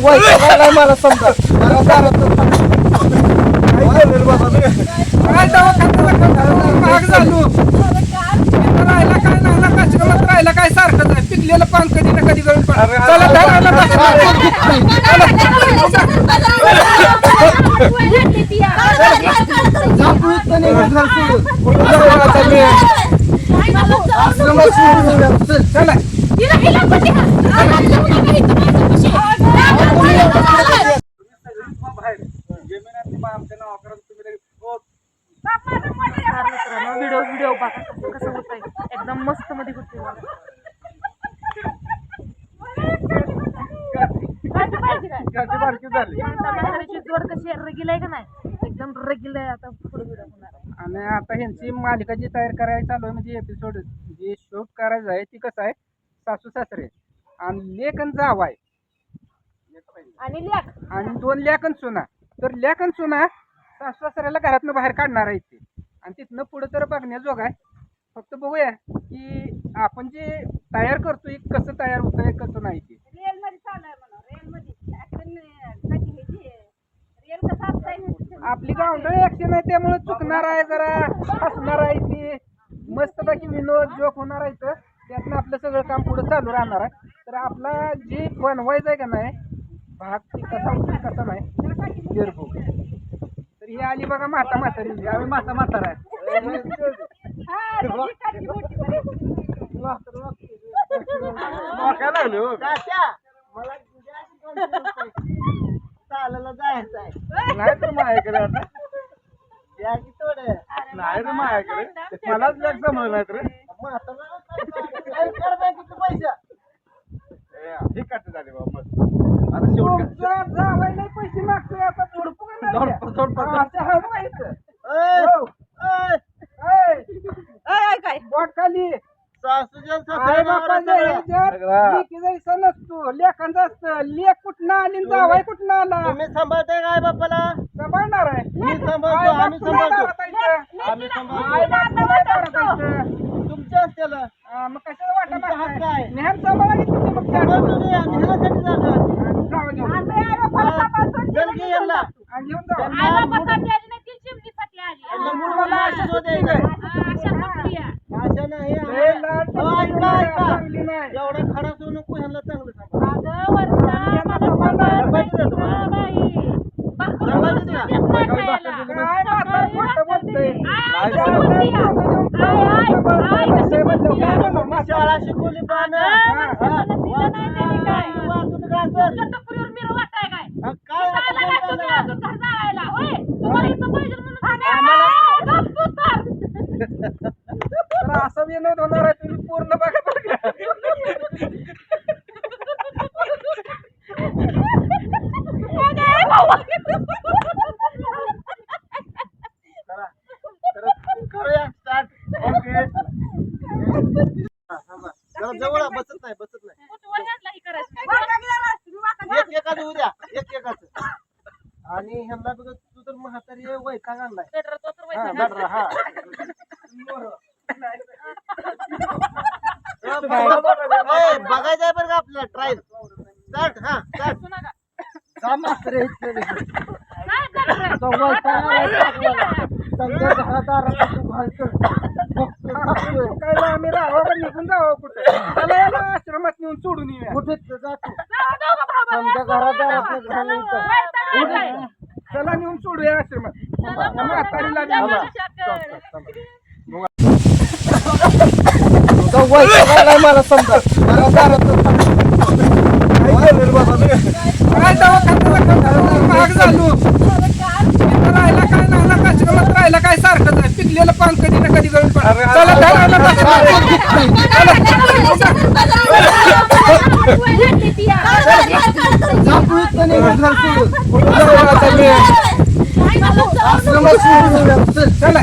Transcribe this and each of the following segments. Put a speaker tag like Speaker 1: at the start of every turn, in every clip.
Speaker 1: वैताग मला समजा मला दारात काय केलं बाबा काय दवाखान्याला महाग झालो राहिला काय नाला कचकमत राहिला काय सारखं आहे पिकलेलं पान कधी ना कधी गळून पडलं चला धरायला चला
Speaker 2: व्हिडिओ बघा कसं होत एकदम मस्त मध्ये होते जोड कशी रगील आहे का नाही एकदम रगील आहे. आता पुढे व्हिडिओ होणार
Speaker 1: आणि आता ह्यांची मालिका जी तयार करायला चालू आहे म्हणजे एपिसोड जे शूट करायचं आहे ती कसं आहे सासू सासरे आणि लेख आणि जाव आहे आणि 2 लेख आणि सुना तर लेख आणि सुना सासू सासऱ्याला घरातनं बाहेर काढणार आहे ते आणि तिथनं पुढे तर बघण्याजोग आहे. फक्त बघूया की आपण जे तयार करतोय कसं तयार होतंय कसं नाही ते आपली गावंडळी ऍक्शन आहे त्यामुळे चुकणार आहे जरा हसणार आहे ते मस्तपैकी विनोद जोक होणार आहे तर त्यातनं आपलं सगळं काम पुढे चालू राहणार आहे. तर आपला जे बनवायचं आहे का नाही भाग ते कसा होतो कसा नाही गिरबू तर ही आली बघा माता म्हातारी आम्ही माता म्हातारा आहे
Speaker 3: चालायला जायचं आहे
Speaker 1: नाही तर माझ्याकडे आता
Speaker 3: या की थोडं
Speaker 1: नाही तर माझ्याकडे मलाच लक्ष जमलं नाही तर
Speaker 3: पैसा
Speaker 1: हे काट झाले बाबा आता शेवट जावायला पैसे मागतोय आता बोट खाली नसतो लेखांचा असतं लेख कुठनं आली जावाय कुठनं आला
Speaker 3: तुम्ही सांभाळताय काय बाप्पाला
Speaker 1: सांभाळणार आहे
Speaker 3: मी सांभाळतो आम्ही सांभाळतो आम्ही सांभाळतो तुमच्या त्याला
Speaker 1: मग कशाला वाटा
Speaker 3: तुमचा हक्क
Speaker 1: मागताय
Speaker 3: आहे.
Speaker 1: नेहमी सांभाळा की तुम्ही मग त्या
Speaker 3: सांभाळतो रे आम्ही ह्याच्यासाठी जातो
Speaker 1: जावा घेऊन
Speaker 3: जणकी यांना
Speaker 1: आणि घेऊन जावा
Speaker 3: यांना मुलाला आशीर्वाद द्यायचा अशा नाही
Speaker 1: लय लाड
Speaker 3: ऐका ऐका
Speaker 1: चांगली नाही
Speaker 3: एवढा खडा सोडू नको ह्यांना चांगलं सांगा
Speaker 1: काय म्हातारं खोटं बोलतंय
Speaker 3: शाळा शिकवली पाहणं
Speaker 1: तर असं विनोद होणार आहे तुम्ही पूर्ण बघा बघा
Speaker 3: करूया स्टार्ट ओके जवळ बसत नाही एक एकाच उद्या एक एकाच आणि ह्यांना बघ तू तर म्हातारी वैताग आणलाय हा बघायचंय बरं का आपल्याला ट्रायल स्टार्ट हा स्टार्ट
Speaker 1: काय आम्ही राहावं निघून जावं कुठे त्याला याला आश्रमात नेऊन सोडून येऊया
Speaker 3: कुठे जातो समजा घरात
Speaker 1: चला नेऊन सोडूया आश्रमात म्हातारीला मला समजा मला दारात काय दवाखान्याला महाग झालो राहिला काय नाला कचकमत राहिला काय सारखं आहे पिकलेलं पान कधी ना कधी गळून पडलं चला धरायला चला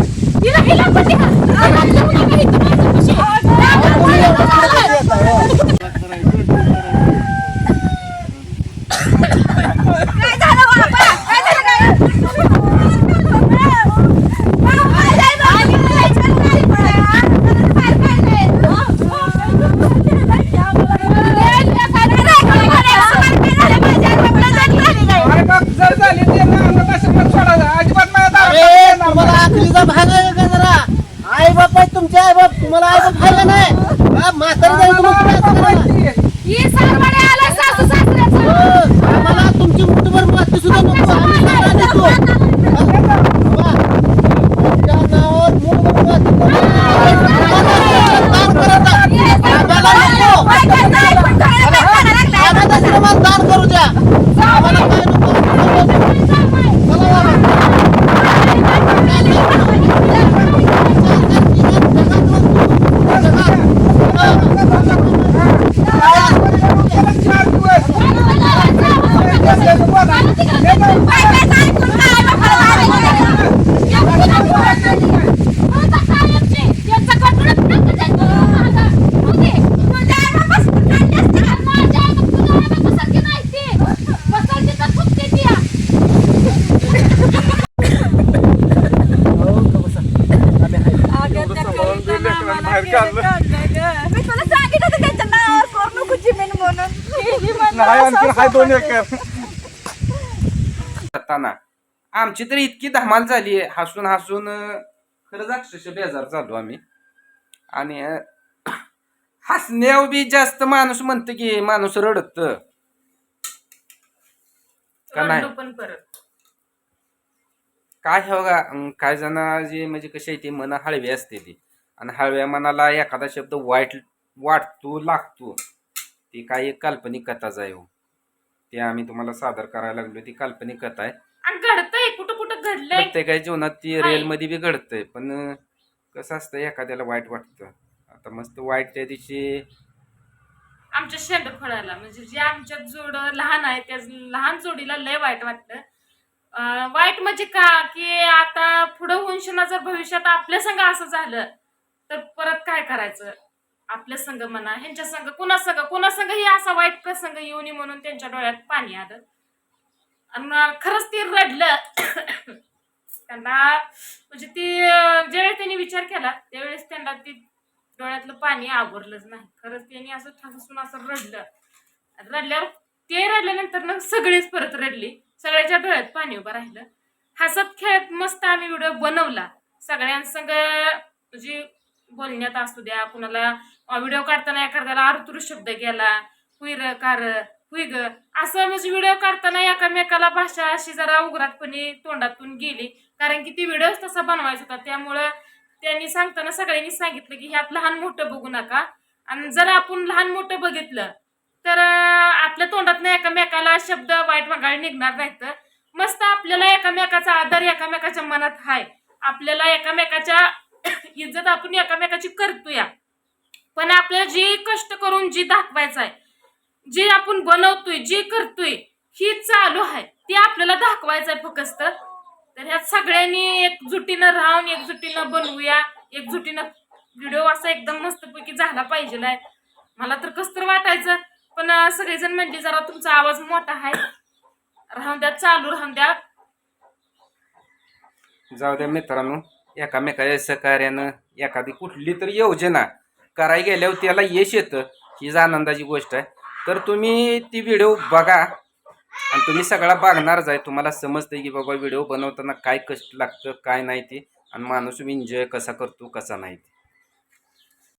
Speaker 4: हाय आणखी हाय 2 एकर.
Speaker 5: जाताना आमची तर इतकी धमाल झाली हसून हसून खरंच अक्षरशः बेजार झालो आम्ही. आणि हसण्यावर बी जास्त माणूस म्हणतं की माणूस रडत का नाही.
Speaker 2: रडलो पण परत
Speaker 5: काय हे बघा काय जण जे म्हणजे कशी आहे ती मन हळवी असते ती, आणि हळव्या मनाला एखादा शब्द वाईट वाटतो लागतो, ती काही काल्पनिक कथाच आहे हो. ते आम्ही तुम्हाला सादर करायला लागलो, ती काल्पनिक कथा आहे.
Speaker 2: आणि घडतंय कुठं कुठं घडलंय.
Speaker 5: प्रत्येकाच्या जीवनात ती
Speaker 2: आहे.
Speaker 5: रिअल मध्ये बी घडतंय, पण कसं असतं एखाद्याला वाईट वाटतं. आता मस्त वाईट त्या दिवशी
Speaker 2: आमच्या शेंडफळाला म्हणजे जे आमच्यात जोड लहान आहे त्या लहान जोडीला लय वाईट वाटतं. वाईट म्हणजे का की आता पुढं होऊन जर भविष्यात आपल्या संग असं झालं तर परत काय करायचं. आपल्या संघ म्हणा ह्यांच्या संघ कोणा संघही असा वाईट प्रसंग येऊ नये म्हणून त्यांच्या डोळ्यात पाणी आलं आणि खरंच ती रडलं. त्यांना म्हणजे ती ज्यावेळेस त्यांनी विचार केला त्यावेळेस त्यांना ती डोळ्यातलं पाणी आवरलंच नाही. खरंच त्यांनी असं ठासून असं रडल्यावर ते रडल्यानंतर ना सगळीच परत रडली. सगळ्याच्या डोळ्यात पाणी उभं राहिलं. हसत खेळत मस्त आम्ही व्हिडिओ बनवला सगळ्यांसंग, म्हणजे बोलण्यात असू द्या, कुणाला व्हिडिओ काढताना एखाद्याला आरतुर शब्द गेला, हुईर कार हुई ग असं म्हणजे व्हिडिओ काढताना एकामेकाला भाषा अशी जरा उघराटपणे तोंडातून गेली, कारण की ती व्हिडिओच तसा बनवायचा होता. त्यामुळं त्यांनी सांगताना सगळ्यांनी सांगितलं की ह्यात लहान मोठं बघू नका, आणि जर आपण लहान मोठं बघितलं तर आपल्या तोंडातनं एकामेकाला शब्द वाईट वगाळ निघणार नाहीत. मस्त आपल्याला एकामेकाचा आदर एकामेकाच्या मनात हाय, आपल्याला एकामेकाच्या इज्जत आपण एकामेकाची करतोय, पण आपल्याला जे कष्ट करून जी दाखवायचं आहे, जे आपण बनवतोय जे करतोय ही चालू आहे ते आपल्याला दाखवायचं आहे फक्त. तर ह्यात सगळ्यांनी एकजुटीनं राहून एकजुटीनं बनवूया, एकजुटीनं व्हिडिओ असा एकदम मस्तपैकी झाला पाहिजे. मला तर कसं तर वाटायचं, पण सगळेजण म्हणले जरा तुमचा आवाज मोठा आहे, राहून द्या, चालू राहून द्या.
Speaker 5: जाऊ द्या मित्रांनो, एकामेकाच्या सहकार्यानं एखादी कुठली तरी योजना करायला गेल्यावर त्याला यश येतं, हीच आनंदाची गोष्ट आहे. तर तुम्ही ती व्हिडिओ बघा आणि तुम्ही सगळा बघणारच आहे. तुम्हाला समजतं की बाबा व्हिडिओ बनवताना काय कष्ट लागतं काय नाही ते, आणि माणूस एन्जॉय कसा करतो कसा नाही ते.